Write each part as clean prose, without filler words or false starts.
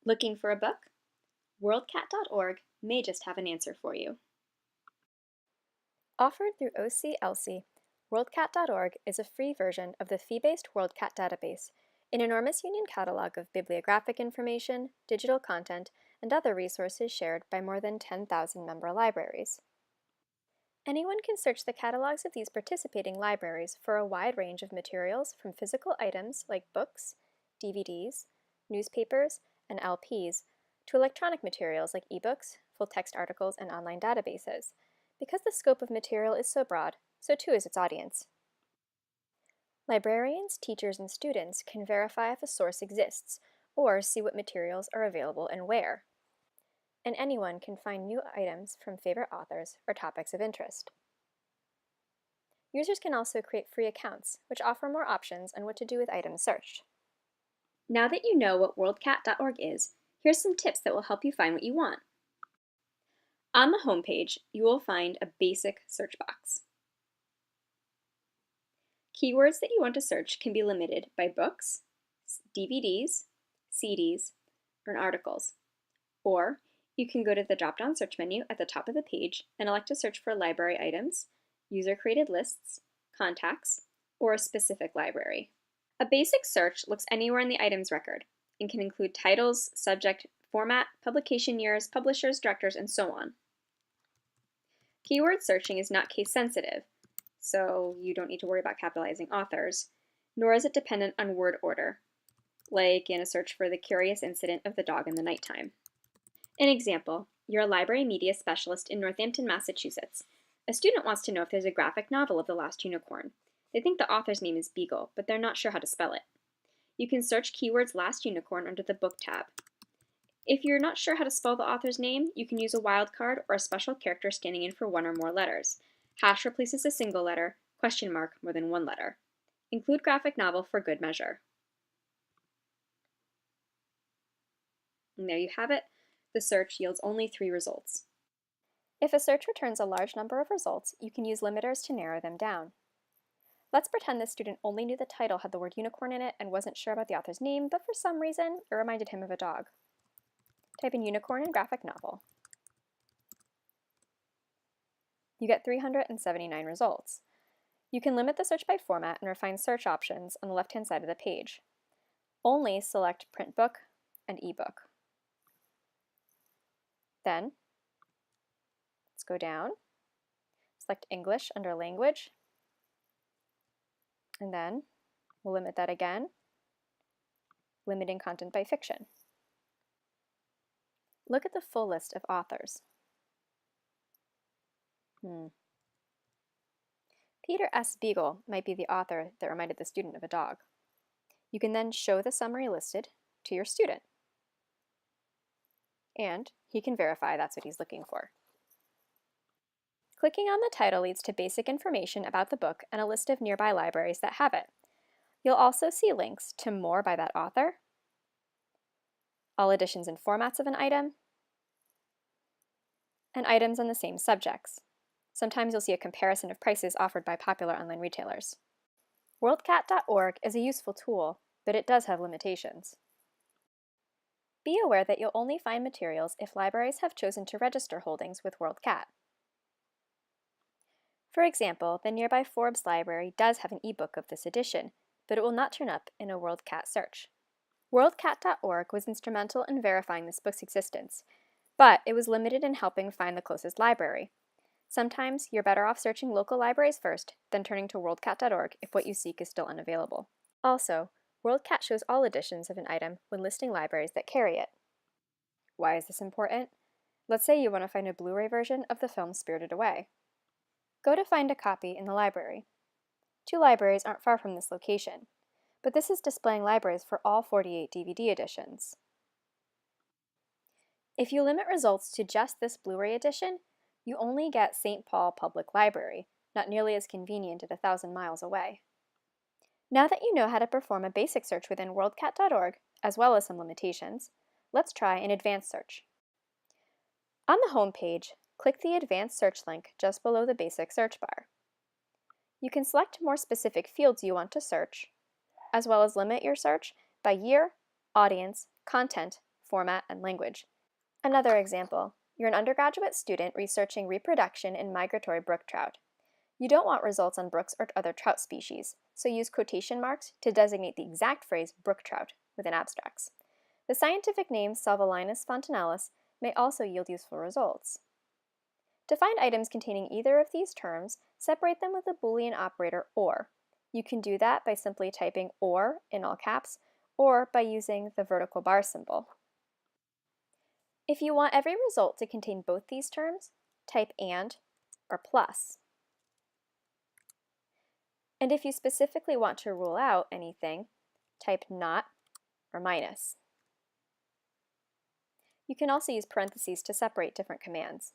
Looking for a book? WorldCat.org may just have an answer for you. Offered through OCLC, WorldCat.org is a free version of the fee-based WorldCat database, an enormous union catalog of bibliographic information, digital content, and other resources shared by more than 10,000 member libraries. Anyone can search the catalogs of these participating libraries for a wide range of materials from physical items like books, DVDs, newspapers, and LPs, to electronic materials like ebooks, full-text articles, and online databases. Because the scope of material is so broad, so too is its audience. Librarians, teachers, and students can verify if a source exists, or see what materials are available and where. And anyone can find new items from favorite authors or topics of interest. Users can also create free accounts, which offer more options on what to do with items searched. Now that you know what WorldCat.org is, here's some tips that will help you find what you want. On the home page, you will find a basic search box. Keywords that you want to search can be limited by books, DVDs, CDs, or articles. Or you can go to the drop-down search menu at the top of the page and elect to search for library items, user-created lists, contacts, or a specific library. A basic search looks anywhere in the items record and can include titles, subject, format, publication years, publishers, directors, and so on. Keyword searching is not case sensitive, so you don't need to worry about capitalizing authors, nor is it dependent on word order, like in a search for the curious incident of the dog in the nighttime. An example, you're a library media specialist in Northampton, Massachusetts. A student wants to know if there's a graphic novel of the last unicorn. They think the author's name is Beagle, but they're not sure how to spell it. You can search keywords last unicorn under the book tab. If you're not sure how to spell the author's name, you can use a wildcard or a special character standing in for one or more letters. Hash replaces a single letter, question mark more than one letter. Include graphic novel for good measure. And there you have it. The search yields only 3 results. If a search returns a large number of results, you can use limiters to narrow them down. Let's pretend this student only knew the title had the word unicorn in it and wasn't sure about the author's name, but for some reason, it reminded him of a dog. Type in unicorn and graphic novel. You get 379 results. You can limit the search by format and refine search options on the left-hand side of the page. Only select print book and ebook. Then, let's go down, select English under language, and then we'll limit that again, limiting content by fiction. Look at the full list of authors. Peter S. Beagle might be the author that reminded the student of a dog. You can then show the summary listed to your student, and he can verify that's what he's looking for. Clicking on the title leads to basic information about the book and a list of nearby libraries that have it. You'll also see links to more by that author, all editions and formats of an item, and items on the same subjects. Sometimes you'll see a comparison of prices offered by popular online retailers. WorldCat.org is a useful tool, but it does have limitations. Be aware that you'll only find materials if libraries have chosen to register holdings with WorldCat. For example, the nearby Forbes library does have an ebook of this edition, but it will not turn up in a WorldCat search. WorldCat.org was instrumental in verifying this book's existence, but it was limited in helping find the closest library. Sometimes you're better off searching local libraries first, then turning to WorldCat.org if what you seek is still unavailable. Also, WorldCat shows all editions of an item when listing libraries that carry it. Why is this important? Let's say you want to find a Blu-ray version of the film Spirited Away. Go to find a copy in the library. 2 libraries aren't far from this location, but this is displaying libraries for all 48 DVD editions. If you limit results to just this Blu-ray edition, you only get St. Paul Public Library, not nearly as convenient at 1,000 miles away. Now that you know how to perform a basic search within WorldCat.org, as well as some limitations, let's try an advanced search. On the home page, click the Advanced Search link just below the basic search bar. You can select more specific fields you want to search, as well as limit your search by year, audience, content, format, and language. Another example, you're an undergraduate student researching reproduction in migratory brook trout. You don't want results on brooks or other trout species, so use quotation marks to designate the exact phrase brook trout within abstracts. The scientific name Salvelinus fontinalis may also yield useful results. To find items containing either of these terms, separate them with the Boolean operator OR. You can do that by simply typing OR in all caps, or by using the vertical bar symbol. If you want every result to contain both these terms, type AND or plus. And if you specifically want to rule out anything, type not or minus. You can also use parentheses to separate different commands.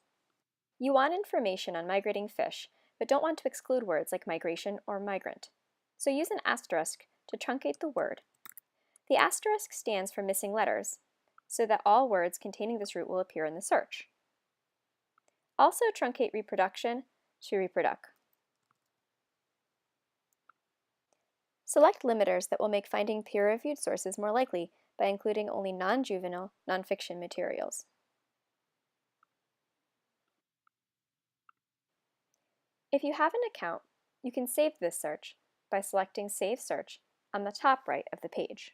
You want information on migrating fish, but don't want to exclude words like migration or migrant. So use an asterisk to truncate the word. The asterisk stands for missing letters, so that all words containing this root will appear in the search. Also truncate reproduction to reproduc. Select limiters that will make finding peer-reviewed sources more likely by including only non-juvenile, nonfiction materials. If you have an account, you can save this search by selecting Save Search on the top right of the page.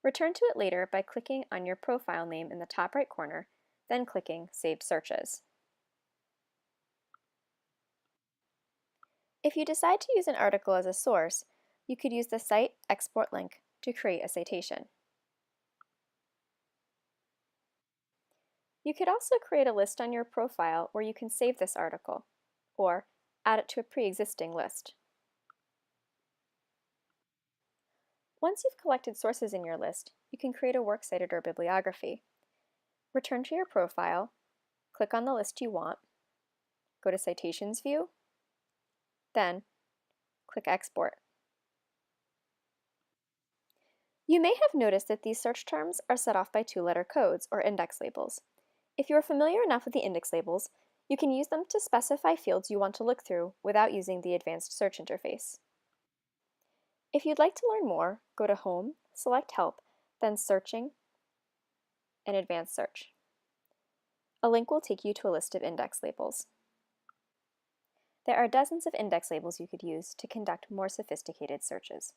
Return to it later by clicking on your profile name in the top right corner, then clicking Saved Searches. If you decide to use an article as a source, you could use the Cite Export link to create a citation. You could also create a list on your profile where you can save this article, or add it to a pre-existing list. Once you've collected sources in your list, you can create a works cited or bibliography. Return to your profile, click on the list you want, go to Citations View, then click Export. You may have noticed that these search terms are set off by two-letter codes, or index labels. If you are familiar enough with the index labels, you can use them to specify fields you want to look through without using the advanced search interface. If you'd like to learn more, go to Home, select Help, then Searching, and Advanced Search. A link will take you to a list of index labels. There are dozens of index labels you could use to conduct more sophisticated searches.